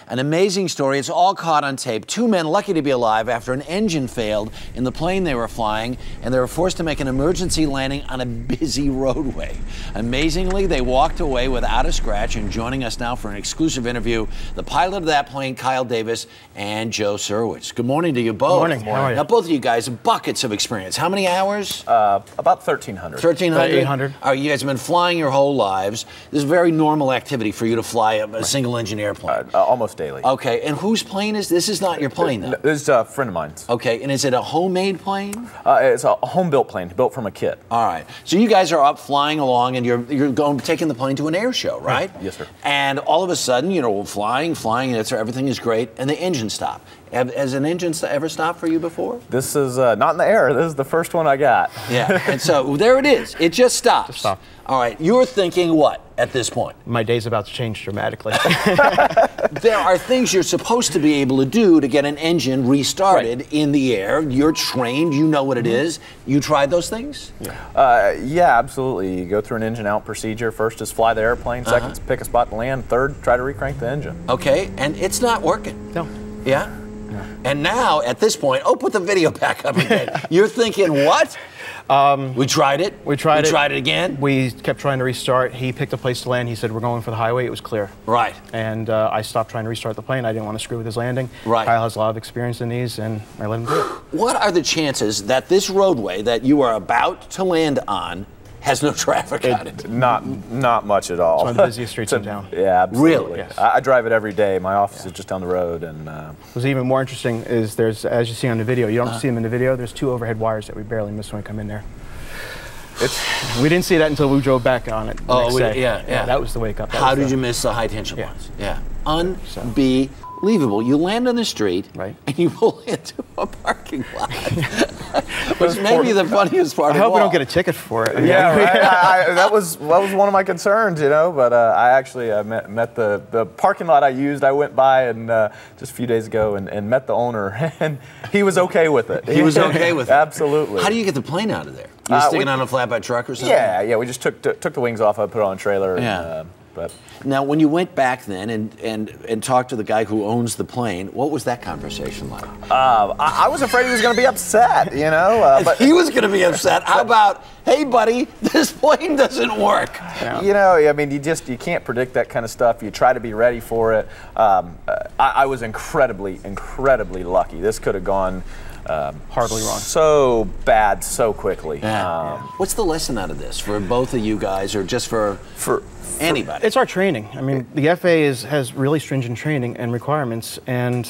An amazing story. It's all caught on tape. Two men lucky to be alive after an engine failed in the plane they were flying, and they were forced to make an emergency landing on a busy roadway. Amazingly, they walked away without a scratch, and joining us now for an exclusive interview, the pilot of that plane, Kyle Davis, and Joe Surwitz. Good morning to you both. Good morning. How are you? Now, both of you guys have buckets of experience. How many hours? About 1,300. 1,300? About 800. All right, you guys have been flying your whole lives. This is a very normal activity for you to fly a single-engine airplane. Almost daily. Okay, and whose plane is this? Is not your plane, though? This is a friend of mine's. Okay, and is it a homemade plane? It's a home-built plane, built from a kit. All right, so you guys are up flying along, and you're taking the plane to an air show, right? Yes, sir. And all of a sudden, you know, flying, and everything is great, and the engine stopped. Has an engine ever stopped for you before? This is not in the air. This is the first one I got. Yeah, and so there it is. It just stops. Just stopped. All right, you're thinking what at this point? My day's about to change dramatically. There are things you're supposed to be able to do to get an engine restarted in the air. You're trained. You know what it is. You tried those things? Yeah, absolutely. You go through an engine out procedure. First is fly the airplane. Second is pick a spot to land. Third, try to recrank the engine. Okay, and it's not working. No. Yeah? And now, at this point, put the video back up again. You're thinking, what? We tried it. We tried it again. We kept trying to restart. He picked a place to land. He said, we're going for the highway. It was clear. Right. And I stopped trying to restart the plane. I didn't want to screw with his landing. Right. Kyle has a lot of experience in these, and I let him do it. What are the chances that this roadway that you are about to land on has no traffic on it? Not much at all. It's one of the busiest streets in town. Yeah, absolutely. Really? Yes. I drive it every day. My office is just down the road. And What's even more interesting is there's, as you see on the video, you don't see them in the video, there's two overhead wires that we barely missed when we come in there. We didn't see that until we drove back on it the next day. Yeah. That was the wake up. How did you miss the high tension lines? Yeah. Unbelievable. You land on the street, right, and you pull into a parking lot, which may be the funniest part of all. I hope we don't get a ticket for it. Yeah, right. that was one of my concerns, you know. But I actually met the parking lot I used. I went by and just a few days ago and met the owner, and he was okay with it. He was okay with it. Absolutely. How do you get the plane out of there? You stick it on a flatbed truck or something? Yeah. We just took the wings off. I put it on a trailer. Yeah. But now, when you went back then and talked to the guy who owns the plane, what was that conversation like? I was afraid he was going to be upset, you know. But he was going to be upset. How about, hey, buddy, this plane doesn't work? Yeah. You know, I mean, you can't predict that kind of stuff. You try to be ready for it. I was incredibly lucky. This could have gone horribly wrong. So bad, so quickly. What's the lesson out of this for both of you guys, or just for anybody? It's our training. I mean, the FAA has really stringent training and requirements, and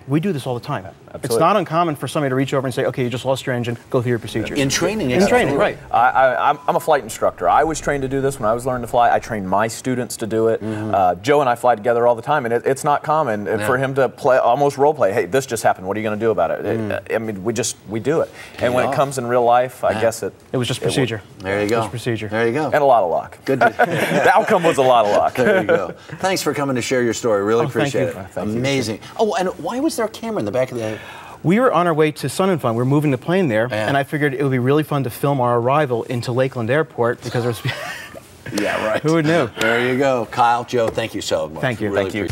we do this all the time. Absolutely. It's not uncommon for somebody to reach over and say, okay, you just lost your engine, go through your procedures. In training, In training, right. I'm a flight instructor. I was trained to do this when I was learning to fly. I trained my students to do it. Joe and I fly together all the time, and it's not common for him to almost role play. Hey, this just happened. What are you going to do about it? I mean, we do it. And when it comes in real life, I guess it was just procedure. There you go. Just procedure. There you go. And a lot of luck. Good. The outcome was a lot of luck. There you go. Thanks for coming to share your story. Really appreciate it. Thank you. Amazing. Oh, and why was there a camera in the back of the... We were on our way to Sun and Fun. We were moving the plane there, and I figured it would be really fun to film our arrival into Lakeland Airport because there was... Yeah, right. Who would know? There you go. Kyle, Joe, thank you so much. Thank you. Really Thank you.